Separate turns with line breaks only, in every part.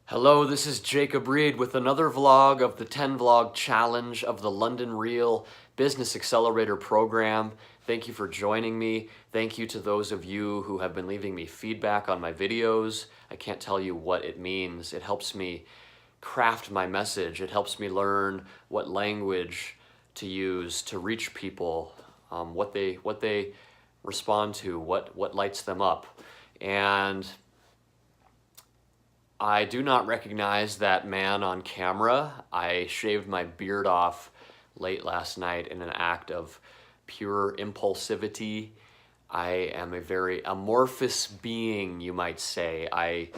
Hello, this is Jacob Reed with another vlog of the 10 Vlog Challenge of the London Real Business Accelerator program. Thank you for joining me. Thank you to those of you who have been leaving me feedback on my videos. I can't tell you what it means. It helps me craft my message. It helps me learn what language to use to reach people, what they respond to, what lights them up. And I do not recognize that man on camera. I shaved my beard off late last night in an act of pure impulsivity. I am a very amorphous being, you might say. I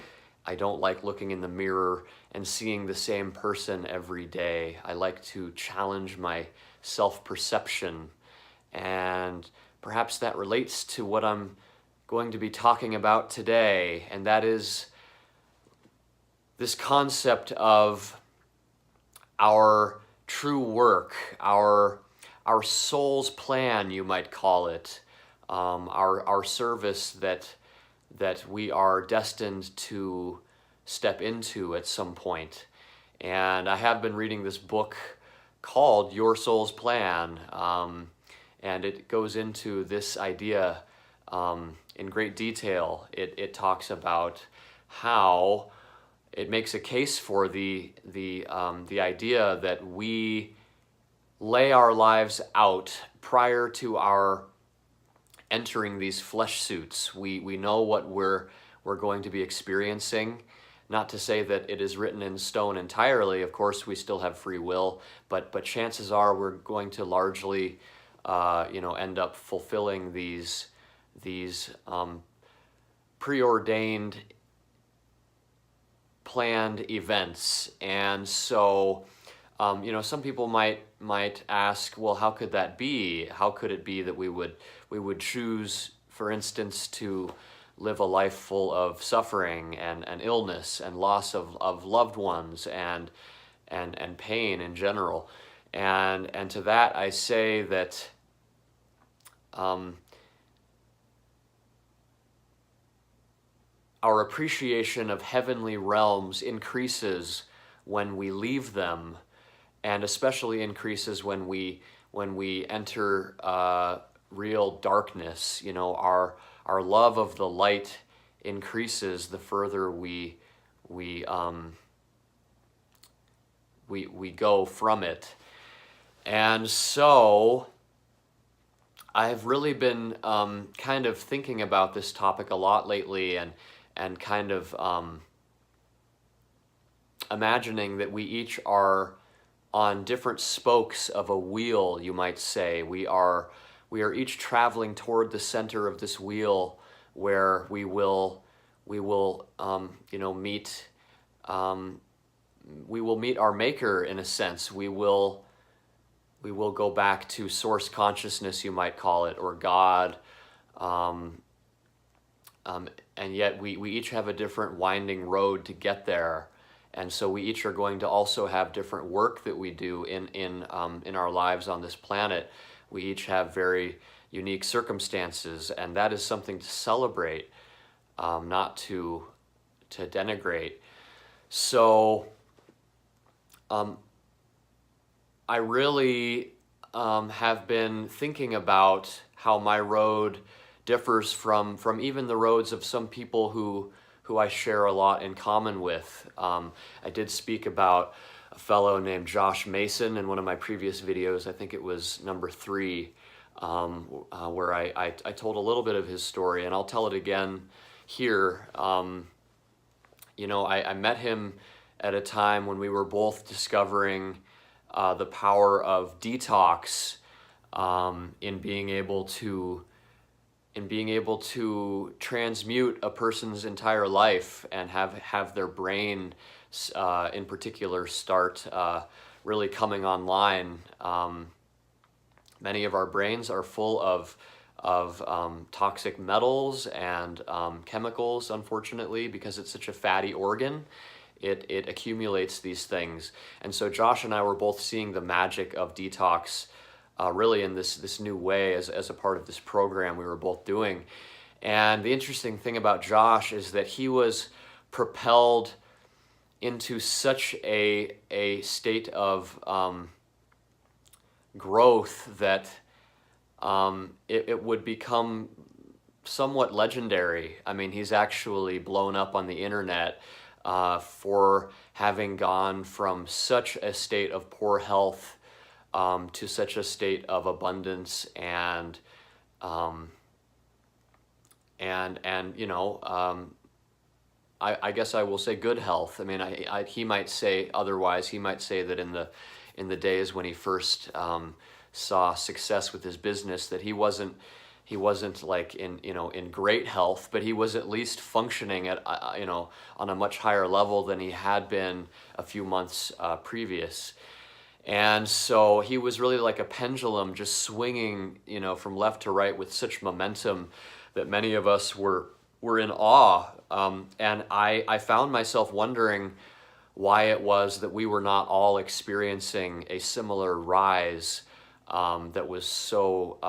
don't like looking in the mirror and seeing the same person every day. I like to challenge my self-perception, and perhaps that relates to what I'm going to be talking about today, and that is this concept of our true work, our soul's plan, you might call it, our service that we are destined to step into at some point. And I have been reading this book called Your Soul's Plan, and it goes into this idea in great detail. It talks about how it makes a case for the idea that we lay our lives out prior to our entering these flesh suits. We know what we're going to be experiencing. Not to say that it is written in stone entirely. Of course, we still have free will, but chances are we're going to largely, end up fulfilling these preordained, planned events. And so some people might ask, well, how could that be? How could it be that we would choose, for instance, to live a life full of suffering and illness and loss of loved ones and pain in general? And to that I say that our appreciation of heavenly realms increases when we leave them, and especially increases when we enter real darkness. Our love of the light increases the further we go from it. And so I've really been kind of thinking about this topic a lot lately, and kind of imagining that we each are on different spokes of a wheel, you might say. We are each traveling toward the center of this wheel, where we will meet our maker, in a sense. We will go back to source consciousness, you might call it, or God. And yet we each have a different winding road to get there. And so we each are going to also have different work that we do in our lives on this planet. We each have very unique circumstances, and that is something to celebrate, not to denigrate. So I really have been thinking about how my road differs from even the roads of some people who I share a lot in common with. I did speak about a fellow named Josh Mason in one of my previous videos. I think it was number 3, where I told a little bit of his story, and I'll tell it again here. I met him at a time when we were both discovering the power of detox, in being able to transmute a person's entire life and have their brain in particular start really coming online. Many of our brains are full of toxic metals and chemicals, unfortunately, because it's such a fatty organ. It accumulates these things. And so Josh and I were both seeing the magic of detox really in this new way as a part of this program we were both doing. And the interesting thing about Josh is that he was propelled into such a state of growth that it would become somewhat legendary. I mean, he's actually blown up on the internet for having gone from such a state of poor health to such a state of abundance and you know, I guess I will say good health. I mean, he might say otherwise. He might say that in the days when he first saw success with his business, that he wasn't like in great health, but he was at least functioning at on a much higher level than he had been a few months previous. And so he was really like a pendulum, just swinging, from left to right with such momentum that many of us were in awe. And I found myself wondering why it was that we were not all experiencing a similar rise that was so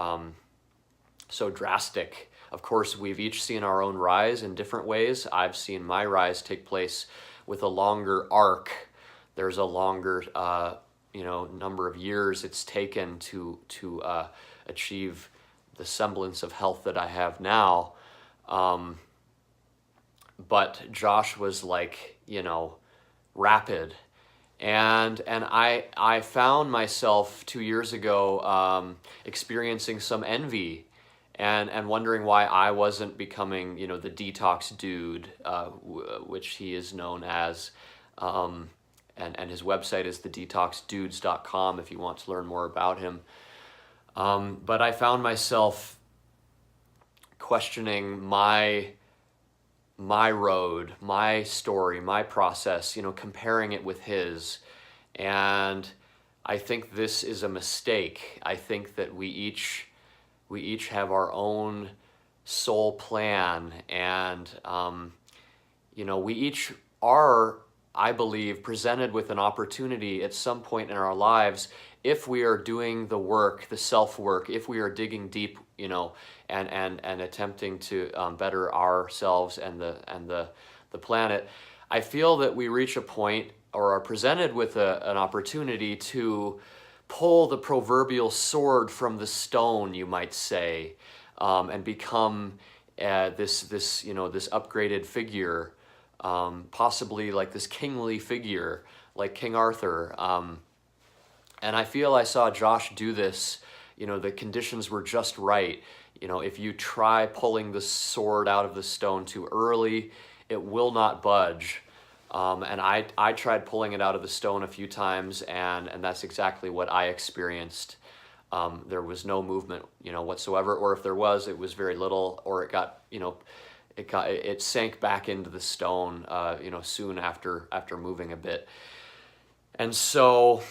drastic. Of course, we've each seen our own rise in different ways. I've seen my rise take place with a longer arc. There's a longer number of years it's taken to achieve the semblance of health that I have now. But Josh was like, rapid. And I found myself 2 years ago experiencing some envy and wondering why I wasn't becoming, the detox dude, which he is known as. And his website is thedetoxdudes.com if you want to learn more about him. But I found myself questioning my road, my story, my process, comparing it with his. And I think this is a mistake. I think that we each have our own soul plan, and we each are, I believe, presented with an opportunity at some point in our lives, if we are doing the work, the self-work, if we are digging deep, and attempting to better ourselves and the planet. I feel that we reach a point, or are presented with an opportunity to pull the proverbial sword from the stone, you might say, and become this upgraded figure. Possibly like this kingly figure, like King Arthur. And I feel I saw Josh do this. The conditions were just right. If you try pulling the sword out of the stone too early, it will not budge. And I tried pulling it out of the stone a few times, and that's exactly what I experienced. There was no movement, whatsoever, or if there was, it was very little, or it got, it sank back into the stone, soon after moving a bit. And so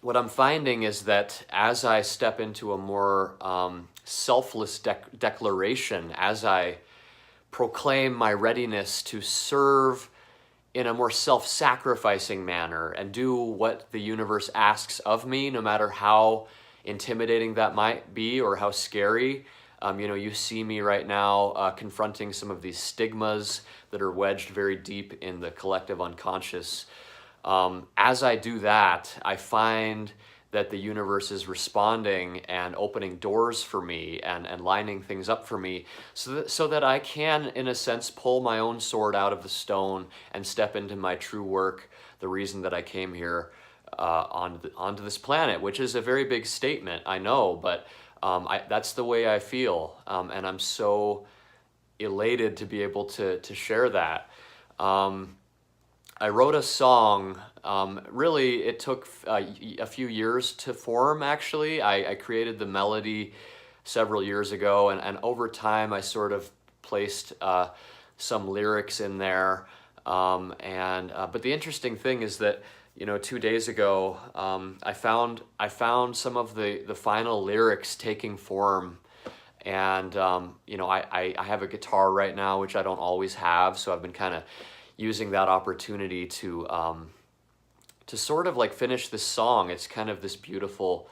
what I'm finding is that as I step into a more selfless declaration, as I proclaim my readiness to serve in a more self-sacrificing manner and do what the universe asks of me, no matter how intimidating that might be or how scary. You see me right now confronting some of these stigmas that are wedged very deep in the collective unconscious. As I do that, I find that the universe is responding and opening doors for me and lining things up for me so that I can, in a sense, pull my own sword out of the stone and step into my true work, the reason that I came here onto this planet, which is a very big statement, I know, but that's the way I feel, and I'm so elated to be able to share that. I wrote a song, really it took a few years to form, actually. I created the melody several years ago, and over time I sort of placed some lyrics in there. But the interesting thing is that 2 days ago, I found some of the final lyrics taking form, and I have a guitar right now, which I don't always have, so I've been kind of using that opportunity to sort of like finish this song. It's kind of this beautiful,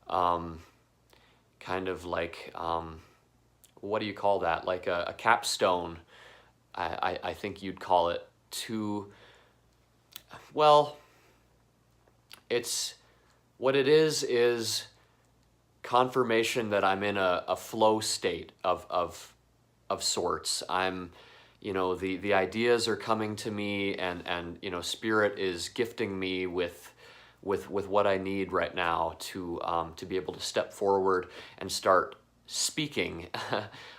kind of like what do you call that? Like a capstone, I think you'd call it, to Well, it's what it is confirmation that I'm in a flow state of sorts. I'm, the ideas are coming to me, and Spirit is gifting me with what I need right now to be able to step forward and start speaking,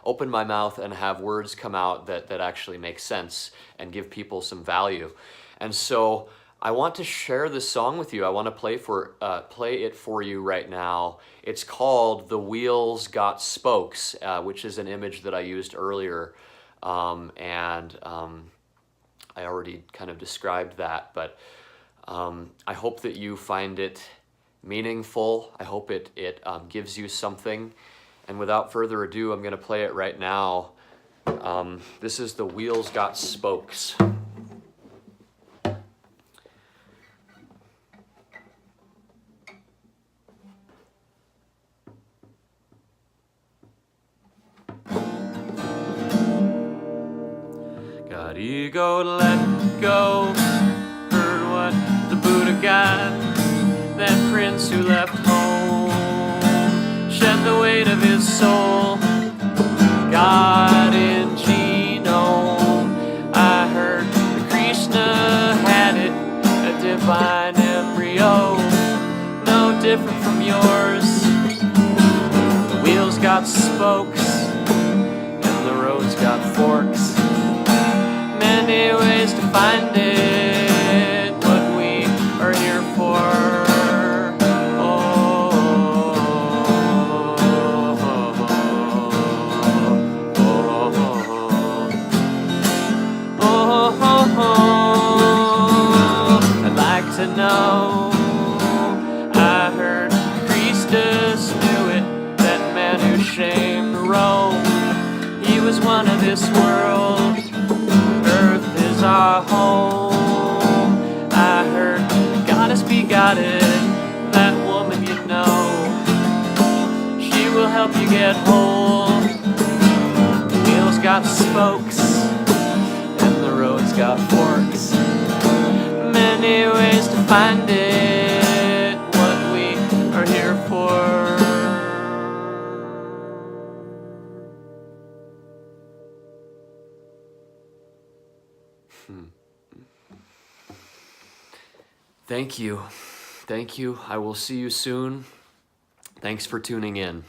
open my mouth and have words come out that actually make sense and give people some value. And so I want to share this song with you. I want to play it for you right now. It's called "The Wheels Got Spokes," which is an image that I used earlier, I already kind of described that, but I hope that you find it meaningful. I hope it gives you something. And without further ado, I'm going to play it right now. This is "The Wheels Got Spokes." Got ego to let go. Heard what the Buddha got. That prince who left home shed the weight of his soul. God in genome. I heard that Krishna had it, a divine embryo, no different from yours. The wheels got spokes and the roads got forks. Many ways to find it, what we are here for. I'd like to know. I heard Christus knew it, that man who shamed Rome. He was one of this world. Earth is our home. I heard the goddess begotted, that woman you know. She will help you get whole. The wheels got spokes and the roads got forks. Many ways to find it, what we are here for. Thank you. Thank you. I will see you soon. Thanks for tuning in.